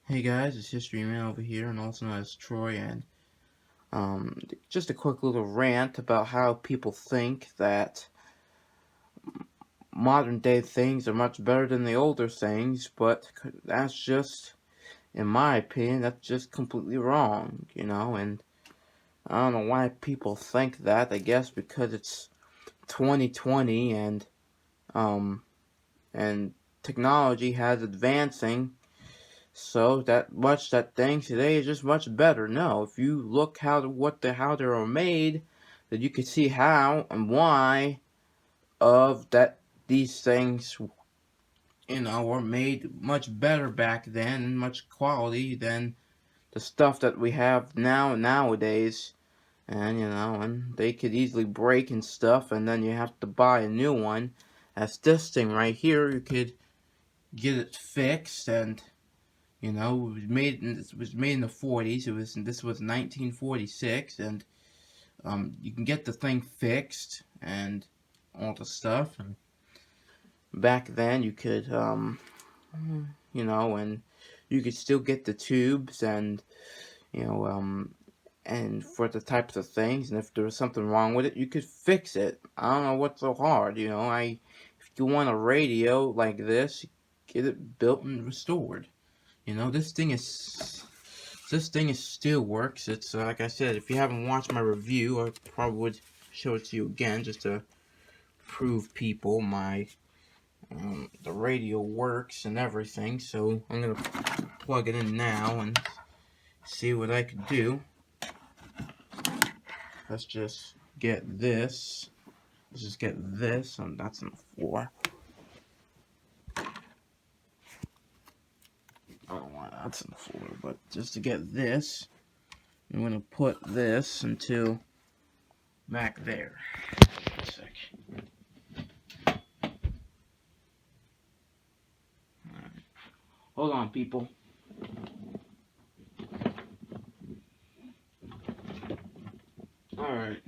Hey guys, it's History Man over here, and also known as Troy, and just a quick little rant about how people think that modern day things are much better than the older things, but that's just, in my opinion, that's just completely wrong, and I don't know why people think that. I guess because it's 2020 um, and technology has advancing. So that things today is just much better. No, if you look how they are made, then you can see how and why of that these things were made much better back then and much quality than the stuff that we have nowadays. And they could easily break and stuff, and then you have to buy a new one. As this thing right here, you could get it fixed and it was made in the 40s. This was 1946, and you can get the thing fixed and all the stuff. And back then, you could and you could still get the tubes you know and for the types of things. And if there was something wrong with it, you could fix it. I don't know what's so hard. If you want a radio like this, get it built and restored. This thing is still works. It's like I said, if you haven't watched my review, I probably would show it to you again just to prove people the radio works and everything. So I'm gonna plug it in now and see what I can do. Let's just get this. Let's just get this, and that's on the floor. I don't know why that's on the floor, but just to get this, I'm gonna put this into back there. A sec. Alright. Hold on, people. Alright.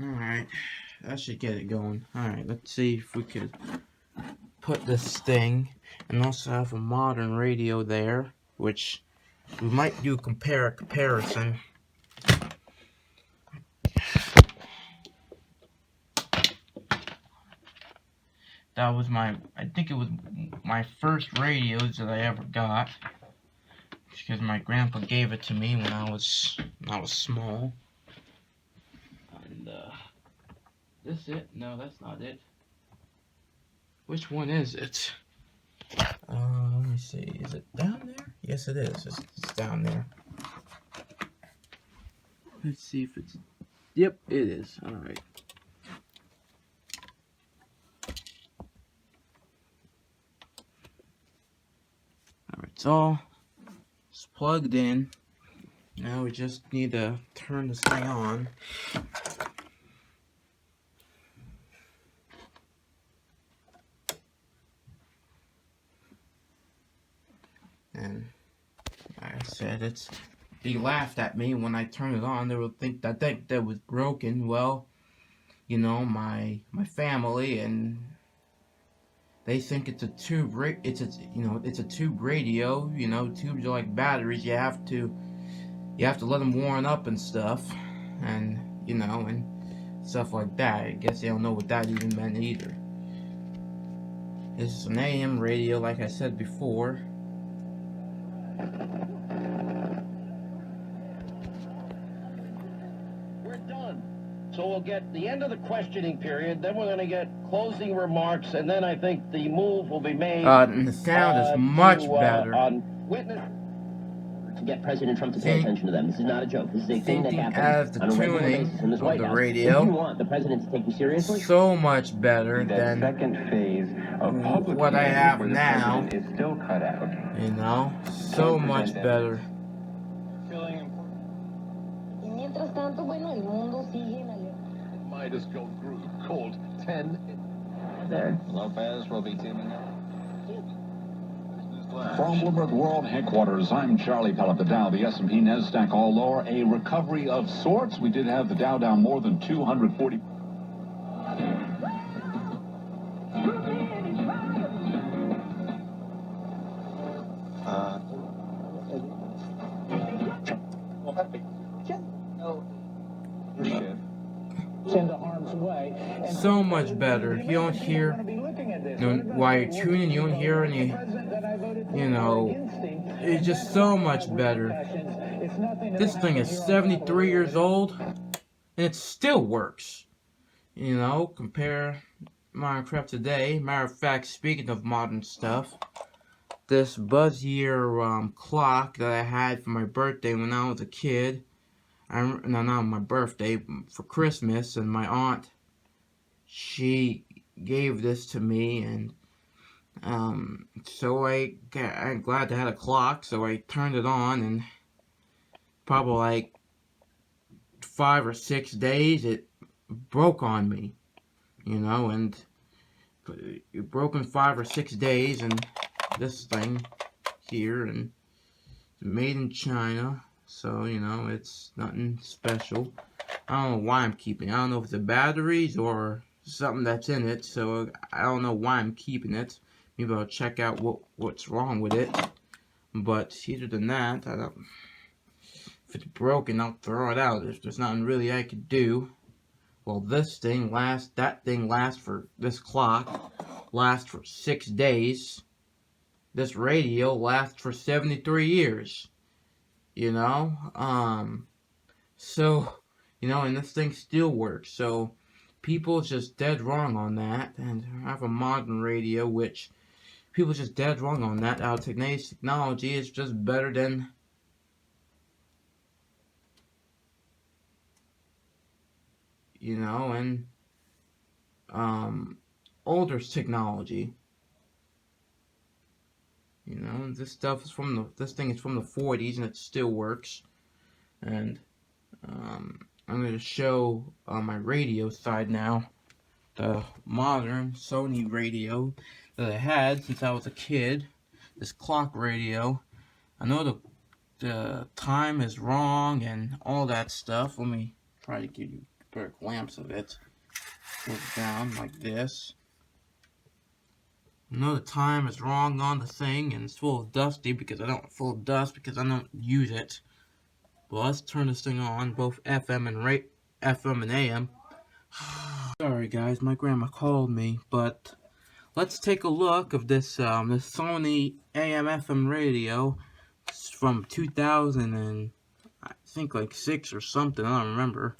Alright. That should get it going. Alright, let's see if we could put this thing and also have a modern radio there, which we might do a comparison. That was I think it was my first radios that I ever got, because my grandpa gave it to me when I was small. And this it? No, that's not it. Which one is it? Let me see. Is it down there? Yes, it is. It's down there. Let's see if it's. Yep, it is. All right. It's plugged in. Now we just need to turn this thing on. And like I said, they laughed at me when I turned it on. They would think that was broken. Well, my family, and they think it's a tube. It's a tube radio. Tubes are like batteries. You have to let them warm up and stuff, and and stuff like that. I guess they don't know what that even meant either. This is an AM radio, like I said before. We're done. So we'll get the end of the questioning period, then we're going to get closing remarks, and then I think the move will be made. And the sound is much better. On witness. To get President Trump to pay attention to them. This is not a joke. This is a thing that happens as the on a regular tuning basis in this of White the House. radio. If you want the president to take you seriously, so much better that than second phase of public what I have where the now. president is still cut out. So much better. Midas Gold Group called 10. there. Lopez will be teaming up. From Bloomberg World Headquarters, I'm Charlie Pellet. The Dow, the S&P, NASDAQ all lower. A recovery of sorts. We did have the Dow down more than 240. so much better. You don't hear, while you're tuning, you don't hear any, it's just so much better. This thing is 73 years old, and it still works. Compare Minecraft today. Matter of fact, speaking of modern stuff, this Buzz-Year clock that I had for my birthday when I was a kid, not my birthday, for Christmas, and my aunt, she gave this to me, and so I'm glad to have a clock, so I turned it on, and probably like 5 or 6 days, it broke on me, and it broke in 5 or 6 days, and this thing here, and it's made in China, so, it's nothing special. I don't know why I'm keeping it. I don't know if it's the batteries or something that's in it, so I don't know why I'm keeping it. Maybe I'll check out what's wrong with it, but other than that, if it's broken, I'll throw it out. If there's nothing really I could do. Well, this clock lasts for 6 days. This radio lasts for 73 years. So, and this thing still works. So, people just dead wrong on that. And I have a modern radio, which people just dead wrong on that. Our today's technology is just better than and older technology. This thing is from the 40s, and it still works. And I'm going to show on my radio side now the modern Sony radio that I had since I was a kid. This clock radio. I know the time is wrong and all that stuff. Let me try to give you a better glimpse of it. Put it down like this. I know the time is wrong on the thing, and it's full of dust because I don't use it. Well, let's turn this thing on, both FM and AM. Sorry guys, my grandma called me, but let's take a look of this this Sony AM FM radio. It's from 2000 and I think like 6 or something, I don't remember.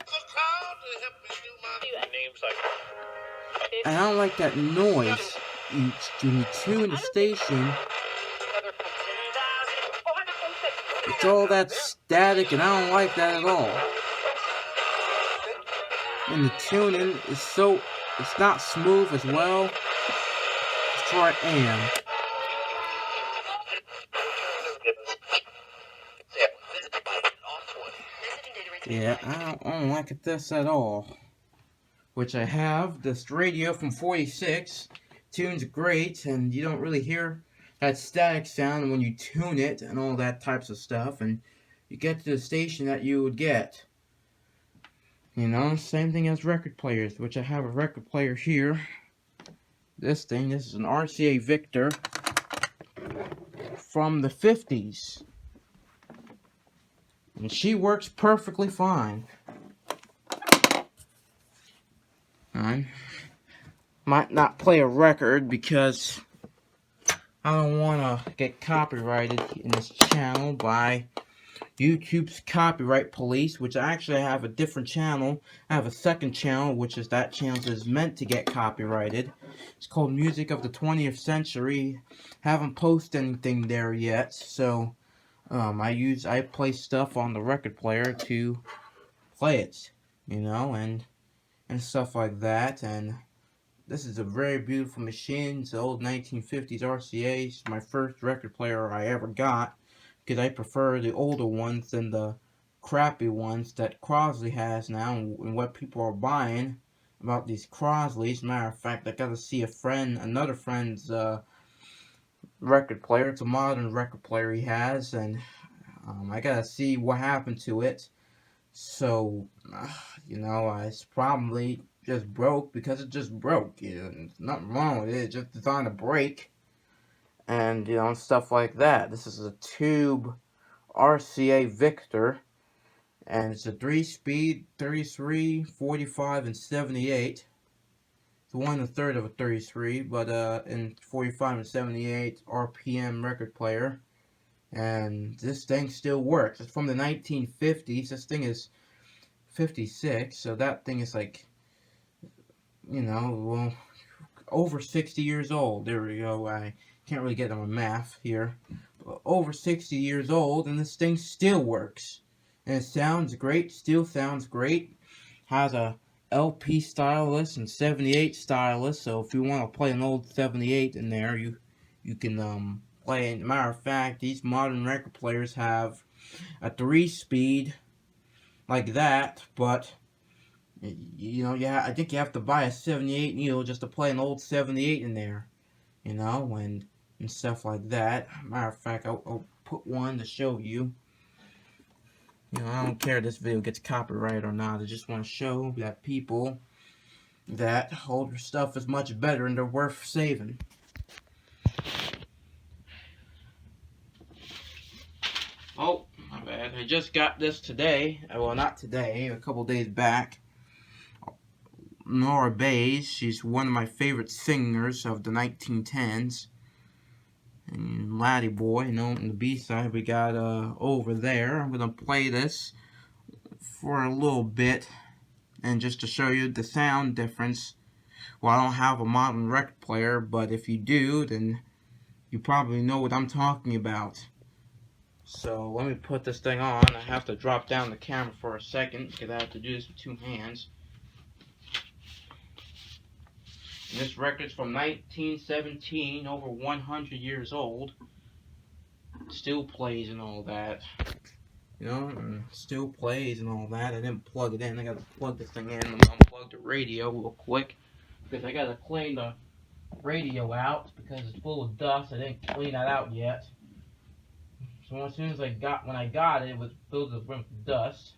And I don't like that noise. When you tune the station, it's all that static, and I don't like that at all. And the tuning is it's not smooth as well. Let's try AM. Yeah, I don't like this at all. Which I have this radio from 46. Tunes great, and you don't really hear that static sound when you tune it and all that types of stuff, and you get to the station that you would get. Same thing as record players, which I have a record player here. This is an RCA Victor from the 50s. And she works perfectly fine. I might not play a record because I don't want to get copyrighted in this channel by YouTube's copyright police, which I actually have a different channel. I have a second channel, which is that channel is meant to get copyrighted. It's called Music of the 20th Century. Haven't posted anything there yet, so I play stuff on the record player to play it, and stuff like that. And this is a very beautiful machine. It's an old 1950s RCA. It's my first record player I ever got, because I prefer the older ones than the crappy ones that Crosley has now, and what people are buying about these Crosleys. Matter of fact, I got to see another friend's record player. It's a modern record player he has, and I got to see what happened to it. So, it's probably just broke because it just broke. There's nothing wrong with it. It's just designed to break. And, stuff like that. This is a tube RCA Victor. And it's a 3-speed, 33, 45, and 78. 1 1/3 of a 33, but in 45 and 78 RPM record player. And this thing still works. It's from the 1950s. This thing is 56, so that thing is like, well, over 60 years old. There we go. I can't really get on my math here. But over 60 years old, and this thing still works. And it sounds great, still sounds great. Has a LP stylus and 78 stylus, so if you want to play an old 78 in there, you can play it. Matter of fact, these modern record players have a 3-speed like that, but I think you have to buy a 78 needle just to play an old 78 in there, and stuff like that. Matter of fact, I'll put one to show you. I don't care if this video gets copyrighted or not. I just want to show that people that older stuff is much better and they're worth saving. Oh, my bad. I just got this today. Well, not today, a couple days back. Nora Bayes, she's one of my favorite singers of the 1910s. And Laddie Boy, on the B-side, we got Over There. I'm going to play this for a little bit, and just to show you the sound difference. Well, I don't have a modern record player, but if you do, then you probably know what I'm talking about. So let me put this thing on. I have to drop down the camera for a second, because I have to do this with 2 hands. And this record's from 1917, over 100 years old. Still plays and all that. Still plays and all that. I didn't plug it in. I gotta plug this thing in. I'm gonna unplug the radio real quick, because I gotta clean the radio out because it's full of dust. I didn't clean that out yet. So as soon as when I got it, it was filled with dust.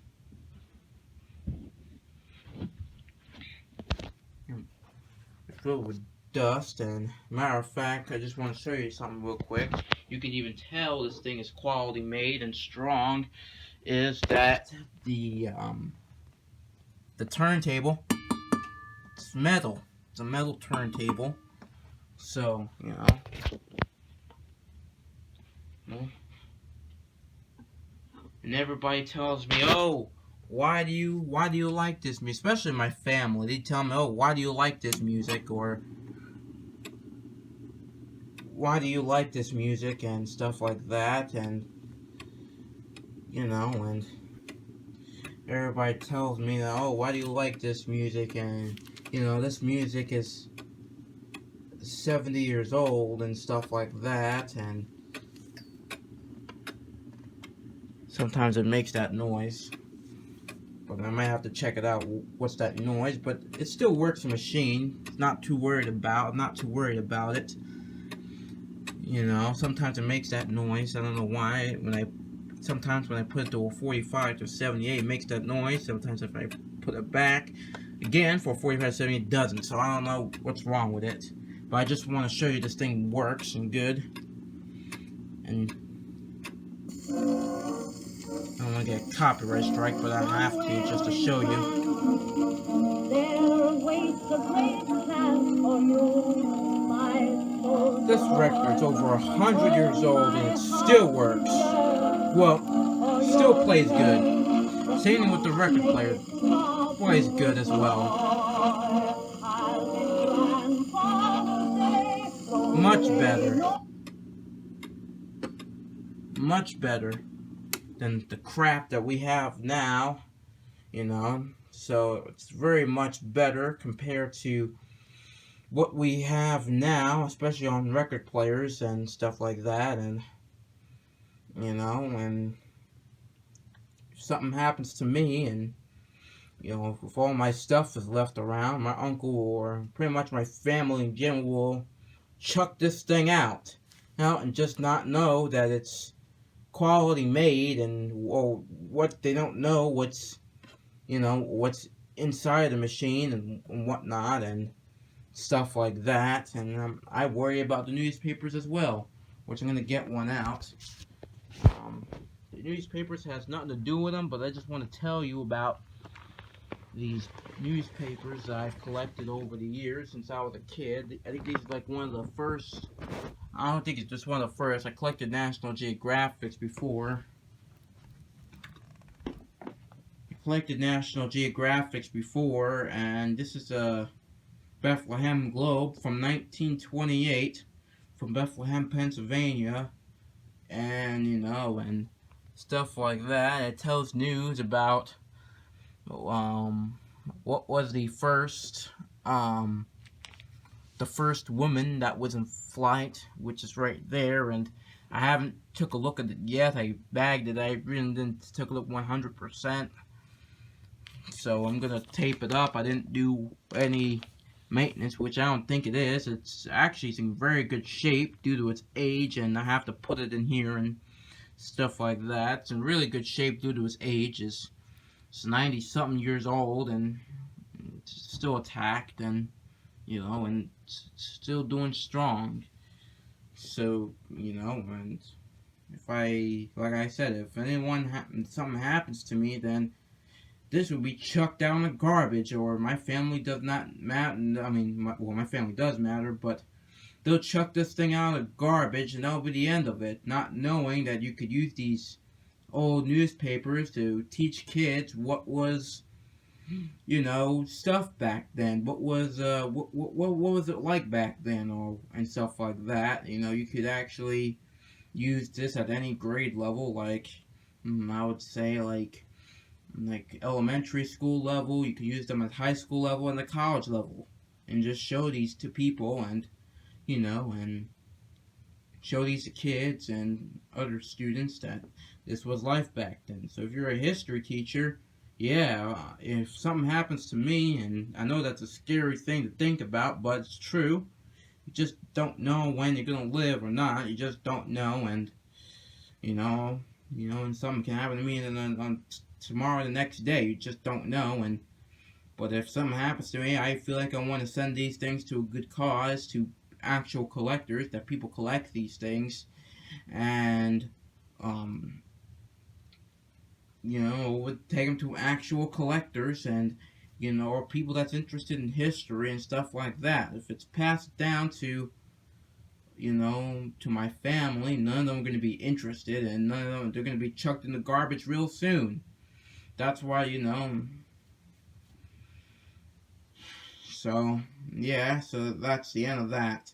Filled with dust, and matter of fact, I just want to show you something real quick. You can even tell this thing is quality made and strong, is that the turntable, it's metal. It's a metal turntable. So, and everybody tells me, oh, why do you like this music? Especially my family. They tell me, oh, why do you like this music? Or why do you like this music? And stuff like that. And, and everybody tells me that, oh, why do you like this music? And, this music is 70 years old and stuff like that. And sometimes it makes that noise. But I might have to check it out. What's that noise? But it still works the machine. Not too worried about it. Sometimes it makes that noise. I don't know why. Sometimes when I put it to a 45 to 78, it makes that noise. Sometimes if I put it back again for 45 to 78, it doesn't. So I don't know what's wrong with it. But I just want to show you this thing works and good. And I don't want to get a copyright strike, but I have to just to show you. This record's over 100 years old and it still works. Well, still plays good. Same thing with the record player. Plays good as well. Much better. Much better than the crap that we have now, so it's very much better compared to what we have now, especially on record players and stuff like that. And and if something happens to me, and if all my stuff is left around, my uncle or pretty much my family in general will chuck this thing out, and just not know that it's quality made, and what they don't know what's what's inside the machine and whatnot and stuff like that. And I worry about the newspapers as well, which I'm gonna get one out. The newspapers has nothing to do with them, but I just want to tell you about these newspapers that I've collected over the years since I was a kid. I think these are like one of the first. I don't think it's just one of the first. I collected National Geographics before. And this is a Bethlehem Globe from 1928 from Bethlehem, Pennsylvania, and and stuff like that. It tells news about what was the first woman that was in flight, which is right there, and I haven't took a look at it yet. I bagged it. I really didn't take a look 100%. So I'm gonna tape it up. I didn't do any maintenance, which I don't think it is. It's actually in very good shape due to its age, and I have to put it in here and stuff like that. It's in really good shape due to its age. It's 90 something years old and it's still intact, and and still doing strong. So and if like I said, if something happens to me, then this will be chucked down the garbage, or my family does not matter. I mean, my family does matter, but they'll chuck this thing out of the garbage, and that'll be the end of it. Not knowing that you could use these old newspapers to teach kids what was, stuff back then. What was what was it like back then, and stuff like that. You could actually use this at any grade level, like I would say like elementary school level. You can use them at high school level and the college level, and just show these to people, and and show these to kids and other students that this was life back then. So if you're a history teacher, yeah, if something happens to me, and I know that's a scary thing to think about, but it's true. You just don't know when you're gonna live or not. You just don't know, and and something can happen to me, and then on tomorrow, the next day, you just don't know. But if something happens to me, I feel like I want to send these things to a good cause, to actual collectors, that people collect these things, and would take them to actual collectors, and or people that's interested in history and stuff like that. If it's passed down to to my family, none of them are going to be interested, and none of them, they're going to be chucked in the garbage real soon. That's why, so, yeah, so that's the end of that.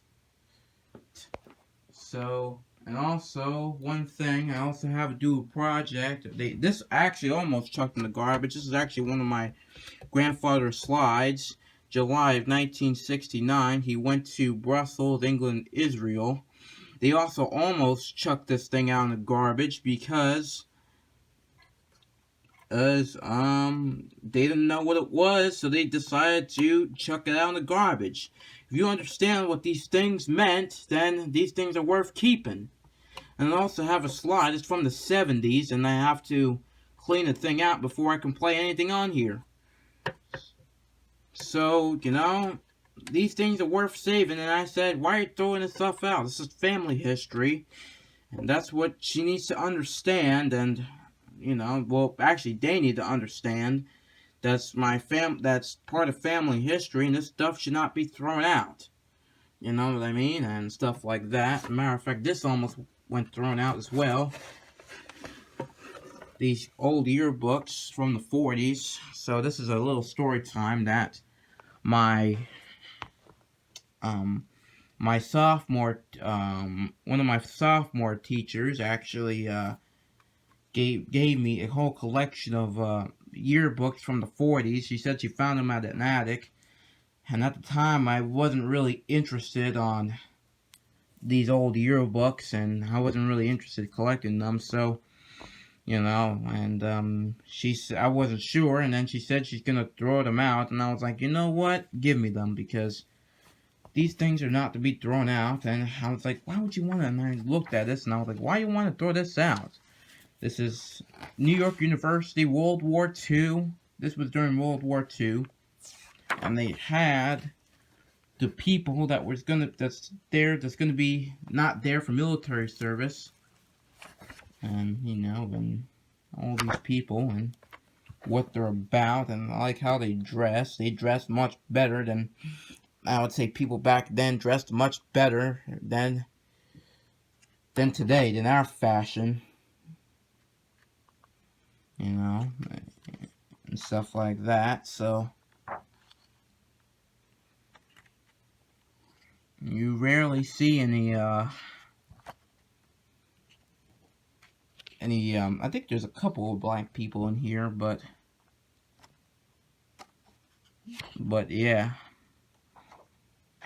So, and also, one thing, I also have to do a project. This actually almost chucked in the garbage. This is actually one of my grandfather's slides. July of 1969, he went to Brussels, England, Israel. They also almost chucked this thing out in the garbage because they didn't know what it was, so they decided to chuck it out in the garbage. If you understand what these things meant, then these things are worth keeping. And I also have a slide. It's from the 70s, and I have to clean the thing out before I can play anything on here. So, these things are worth saving, and I said, why are you throwing this stuff out? This is family history, and that's what she needs to understand, and, well, actually, they need to understand that's that's part of family history, and this stuff should not be thrown out. You know what I mean? And stuff like that. As a matter of fact, this almost went thrown out as well. These old yearbooks from the 40s. So this is a little story time that my sophomore one of my sophomore teachers actually gave me a whole collection of yearbooks from the 40s. She said she found them at an attic, and at the time I wasn't really interested on these old yearbooks, and I wasn't really interested in collecting them, so and I wasn't sure, and then she said she's gonna throw them out, and I was like, you know what, give me them, because these things are not to be thrown out. And I was like, why would you want to? And I looked at this, and I was like, why you want to throw this out? This is New York University, World War II. This was during World War II, and they had the people that's gonna be not there for military service, and and all these people, and what they're about, and I like how they dress. They dress much better than, I would say, people back then dressed much better than today, than our fashion, you know, and stuff like that. So you rarely see any I think there's a couple of black people in here, but yeah,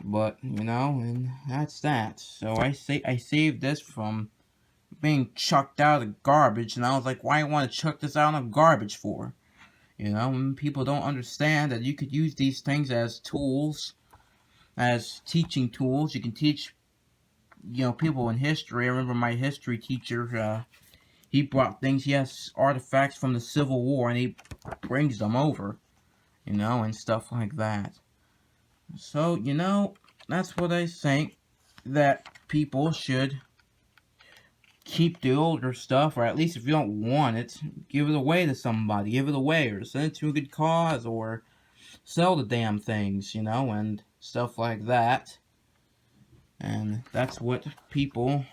but you know, and that's that. So I saved this from being chucked out of the garbage, and I was like, why do I want to chuck this out of garbage for? You know, and people don't understand that you could use these things as tools, as teaching tools. You can teach, you know, people in history. I remember my history teacher, he brought things, he has artifacts from the Civil War, and he brings them over, you know, and stuff like that. So, you know, that's what I think, that people should keep the older stuff, or at least if you don't want it, give it away to somebody, give it away, or send it to a good cause, or sell the damn things, you know, and stuff like that. And that's what people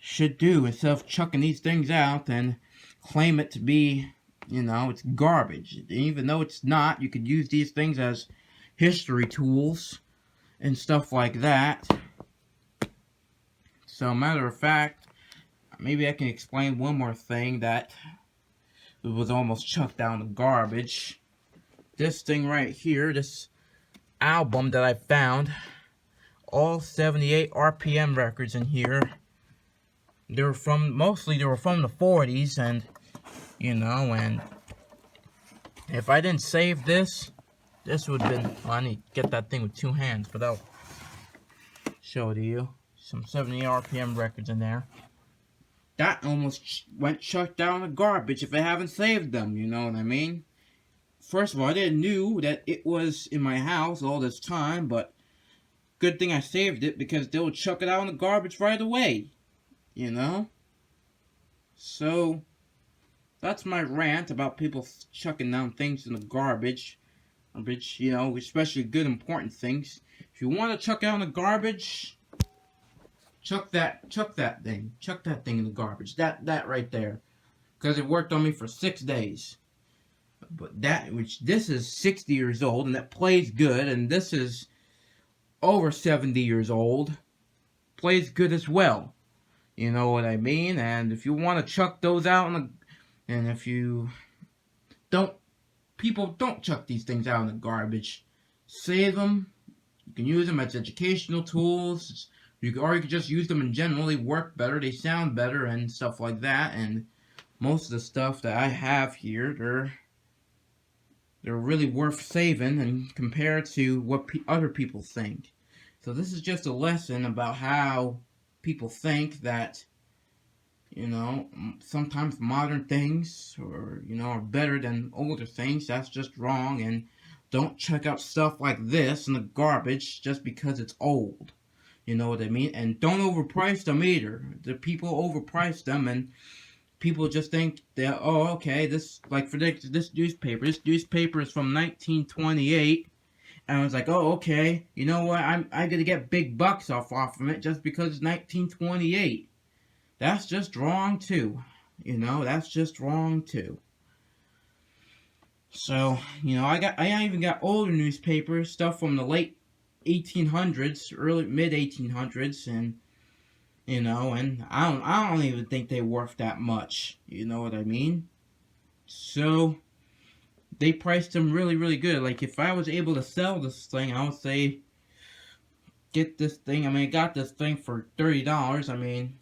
should do, instead of chucking these things out and claim it to be, you know, it's garbage. Even though it's not, you could use these things as history tools and stuff like that. So, matter of fact, maybe I can explain one more thing that was almost chucked down the garbage. This thing right here, this album that I found, all 78 RPM records in here. They were from the 40s, and you know, and if I didn't save this would have been, well, I need to get that thing with two hands, but I'll show it to you. Some 70 RPM records in there. That almost went chucked down the garbage if I haven't saved them, you know what I mean? First of all, I didn't knew that it was in my house all this time, but good thing I saved it, because they would chuck it out in the garbage right away, you know? So, that's my rant about people chucking down things in the garbage. You know, especially good important things. If you want to chuck out in the garbage, chuck that thing. Chuck that thing in the garbage. That right there. Because it worked on me for 6 days. But this is 60 years old, and that plays good, and this is over 70 years old. Plays good as well. You know what I mean? And if you want to chuck those out and if you don't, people don't chuck these things out in the garbage. Save them. You can use them as educational tools. Or you can just use them in general. They work better, they sound better, and stuff like that. And most of the stuff that I have here, they're really worth saving, and compared to what other people think. So this is just a lesson about how people think that, you know, sometimes modern things, or, you know, are better than older things. That's just wrong, and don't check out stuff like this in the garbage just because it's old. You know what I mean? And don't overprice them either. The people overprice them, and people just think that, oh, okay, this, like for this newspaper is from 1928, and I was like, oh, okay, you know what, I'm gonna get big bucks off of it just because it's 1928. That's just wrong too. You know, that's just wrong too. So, you know, I even got older newspapers, stuff from the late 1800s, early mid 1800s, and you know, and I don't even think they're worth that much. You know what I mean? So they priced them really, really good. Like, if I was able to sell this thing, I would say get this thing. I mean, I got this thing for $30. I mean,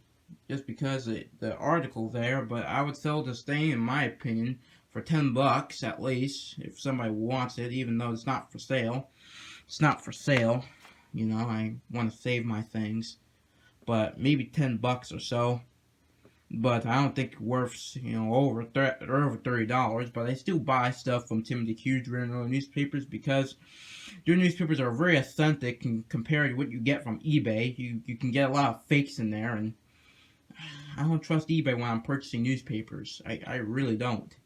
just because the article there, but I would sell this thing, in my opinion, for $10 at least, if somebody wants it, even though it's not for sale. It's not for sale. You know, I want to save my things. But maybe $10 or so. But I don't think worth, you know, over $30. But I still buy stuff from Timothy Hughes and other newspapers, because their newspapers are very authentic, and compared to what you get from eBay, you can get a lot of fakes in there, and I don't trust eBay when I'm purchasing newspapers. I really don't.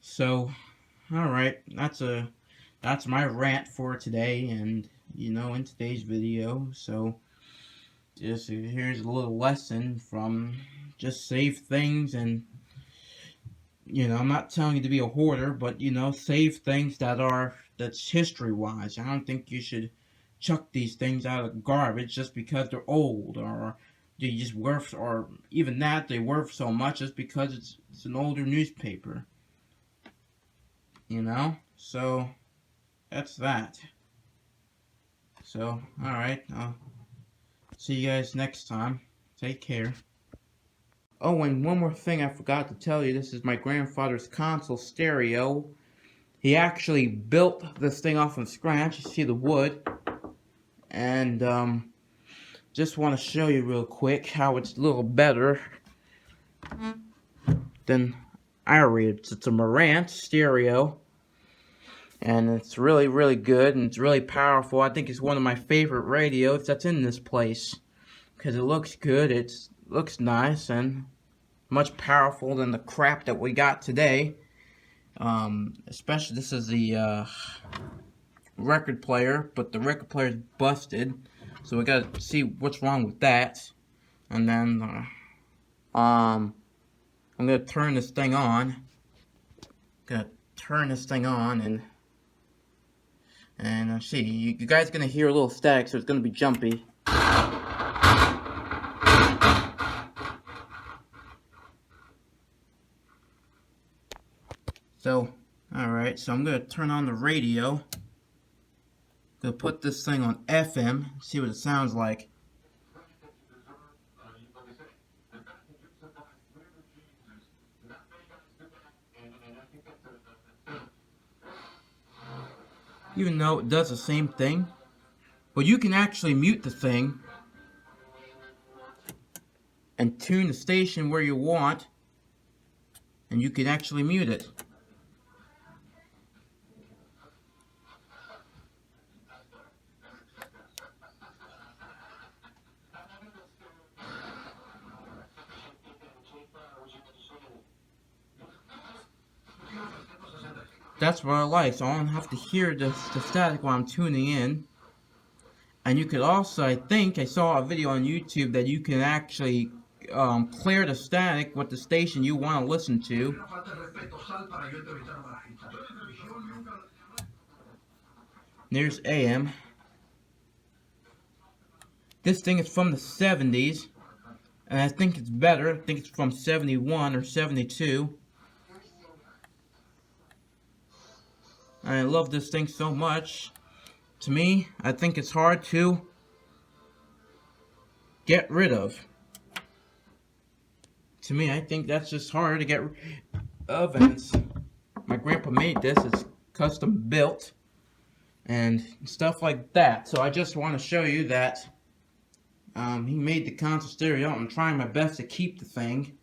So, alright, that's my rant for today, and, in today's video. So, just here's a little lesson from just save things, and, I'm not telling you to be a hoarder, but, save things that's history-wise. I don't think you should chuck these things out of garbage just because they're old, or they just worth, or even that, they worth so much just because it's an older newspaper. So that's that. So, alright, I'll see you guys next time. Take care. Oh, and one more thing I forgot to tell you. This is my grandfather's console stereo. He actually built this thing off from scratch. You see the wood. And, just want to show you real quick how it's a little better than I read. It's a Rant stereo. And it's really, really good, and it's really powerful. I think it's one of my favorite radios that's in this place. Because it looks good, it looks nice, and much powerful than the crap that we got today. Especially, this is the record player, but the record player is busted. So we gotta see what's wrong with that. And then, I'm gonna turn this thing on. And see, you guys are gonna hear a little static, so it's gonna be jumpy. So, alright, so I'm gonna turn on the radio. Gonna put this thing on FM, see what it sounds like. Even though it does the same thing, but you can actually mute the thing and tune the station where you want, and you can actually mute it. That's what I like, so I don't have to hear the static while I'm tuning in. And you could also, I saw a video on YouTube that you can actually clear the static with the station you want to listen to. There's AM. This thing is from the 70s, and I think it's better. I think it's from 71 or 72. I love this thing so much. To me, I think it's hard to get rid of. To me, I think that's just hard to get rid of, and my grandpa made this. It's custom built and stuff like that. So I just want to show you that he made the console stereo. I'm trying my best to keep the thing,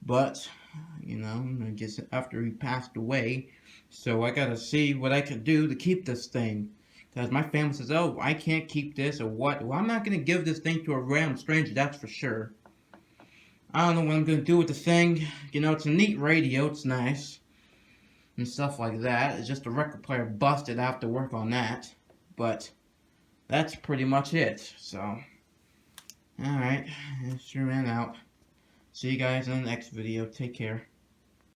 but I guess after he passed away, so I gotta see what I can do to keep this thing. Because my family says, oh, I can't keep this or what. Well, I'm not gonna give this thing to a random stranger, that's for sure. I don't know what I'm gonna do with the thing. It's a neat radio, it's nice and stuff like that. It's just a record player busted. I have to work on that, but that's pretty much it. So, alright, it's your man out. See you guys in the next video. Take care.